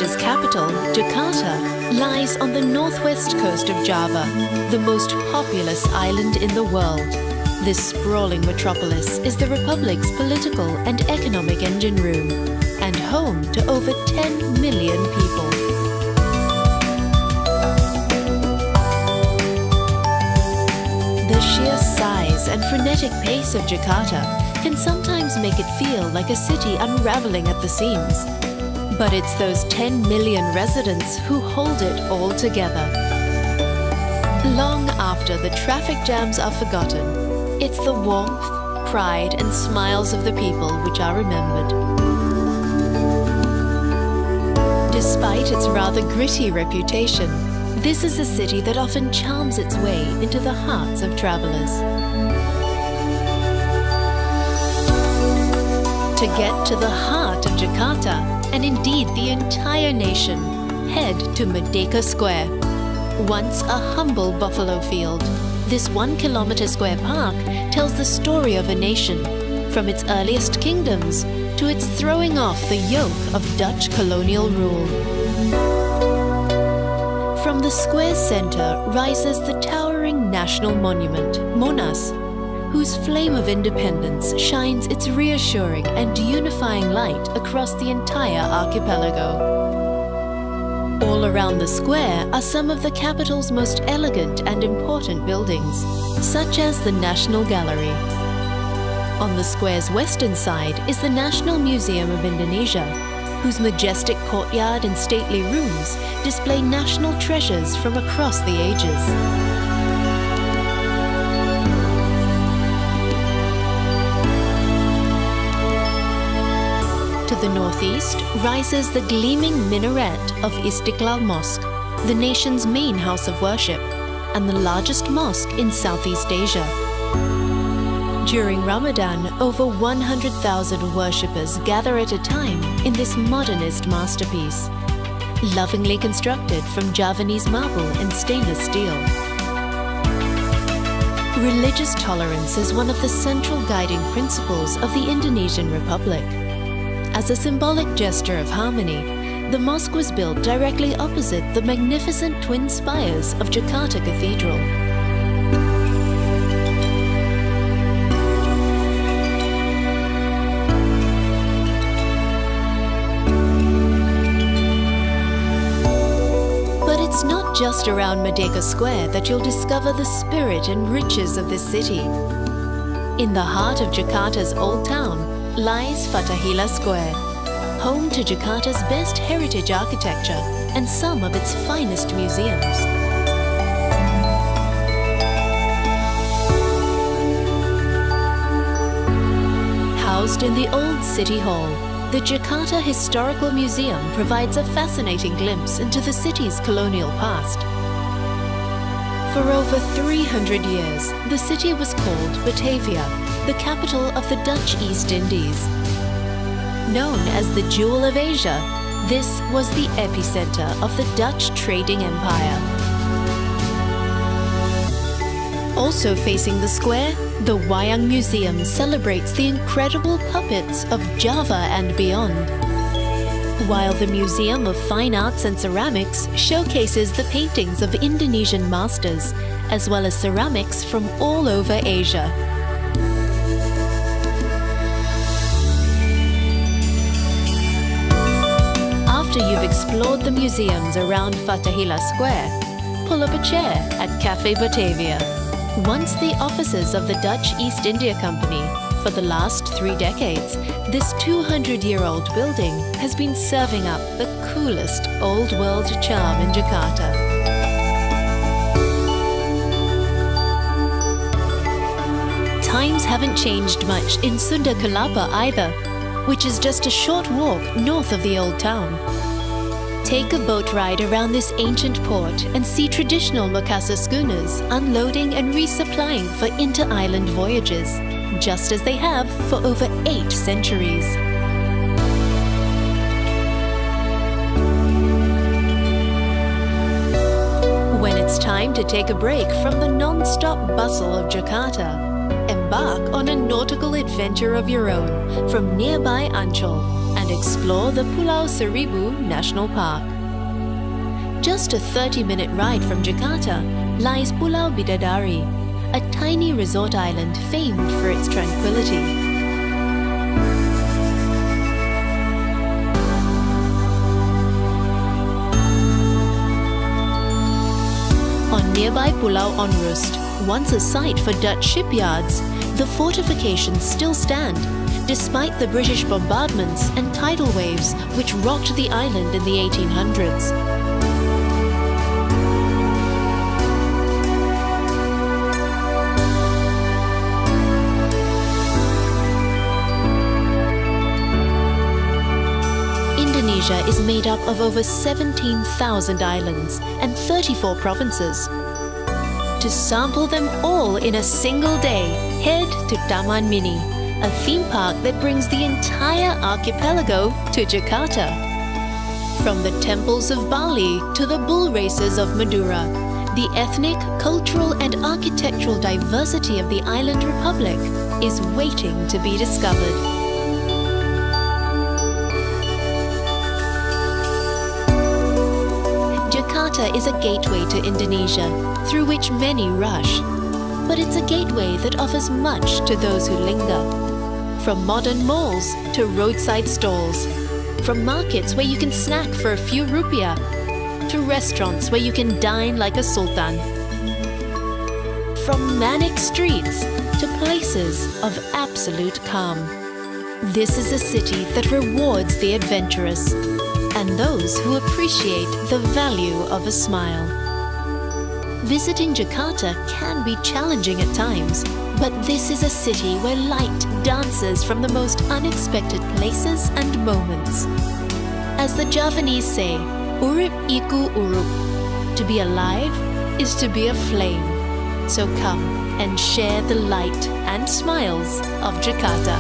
Indonesia's capital, Jakarta, lies on the northwest coast of Java, the most populous island in the world. This sprawling metropolis is the Republic's political and economic engine room, and home to over 10 million people. The sheer size and frenetic pace of Jakarta can sometimes make it feel like a city unraveling at the seams. But it's those 10 million residents who hold it all together. Long after the traffic jams are forgotten, it's the warmth, pride and smiles of the people which are remembered. Despite its rather gritty reputation, this is a city that often charms its way into the hearts of travelers. To get to the heart of Jakarta, and indeed the entire nation, head to Merdeka Square. Once a humble buffalo field, this 1 kilometer square park tells the story of a nation, from its earliest kingdoms to its throwing off the yoke of Dutch colonial rule. From the square's center rises the towering national monument, Monas, whose flame of independence shines its reassuring and unifying light across the entire archipelago. All around the square are some of the capital's most elegant and important buildings, such as the National Gallery. On the square's western side is the National Museum of Indonesia, whose majestic courtyard and stately rooms display national treasures from across the ages. To the northeast rises the gleaming minaret of Istiqlal Mosque, the nation's main house of worship, and the largest mosque in Southeast Asia. During Ramadan, over 100,000 worshippers gather at a time in this modernist masterpiece, lovingly constructed from Javanese marble and stainless steel. Religious tolerance is one of the central guiding principles of the Indonesian Republic. As a symbolic gesture of harmony, the mosque was built directly opposite the magnificent twin spires of Jakarta Cathedral. But it's not just around Merdeka Square that you'll discover the spirit and riches of this city. In the heart of Jakarta's Old Town lies Fathahillah Square, home to Jakarta's best heritage architecture and some of its finest museums. Housed in the old City Hall, the Jakarta Historical Museum provides a fascinating glimpse into the city's colonial past. For over 300 years, the city was called Batavia, the capital of the Dutch East Indies. Known as the Jewel of Asia, this was the epicenter of the Dutch trading empire. Also facing the square, the Wayang Museum celebrates the incredible puppets of Java and beyond, while the Museum of Fine Arts and Ceramics showcases the paintings of Indonesian masters, as well as ceramics from all over Asia. After you've explored the museums around Fathahillah Square, pull up a chair at Café Batavia. Once the offices of the Dutch East India Company, for the last 3 decades, this 200-year-old building has been serving up the coolest old-world charm in Jakarta. Times haven't changed much in Sunda Kelapa either, which is just a short walk north of the old town. Take a boat ride around this ancient port and see traditional Makassar schooners unloading and resupplying for inter-island voyages, just as they have for over 8 centuries. When it's time to take a break from the non-stop bustle of Jakarta, embark on a nautical adventure of your own from nearby Ancol and explore the Pulau Seribu National Park. Just a 30-minute ride from Jakarta lies Pulau Bidadari, a tiny resort island famed for its tranquility. On nearby Pulau Onrust, once a site for Dutch shipyards, the fortifications still stand, despite the British bombardments and tidal waves which rocked the island in the 1800s. Indonesia is made up of over 17,000 islands and 34 provinces. To sample them all in a single day, head to Taman Mini, a theme park that brings the entire archipelago to Jakarta. From the temples of Bali to the bull races of Madura, the ethnic, cultural and architectural diversity of the island republic is waiting to be discovered. Jakarta is a gateway to Indonesia, through which many rush. But it's a gateway that offers much to those who linger. From modern malls to roadside stalls. From markets where you can snack for a few rupiah, to restaurants where you can dine like a sultan. From manic streets to places of absolute calm. This is a city that rewards the adventurous and those who appreciate the value of a smile. Visiting Jakarta can be challenging at times, but this is a city where light dances from the most unexpected places and moments. As the Javanese say, urip iku urup. To be alive is to be a flame. So come and share the light and smiles of Jakarta.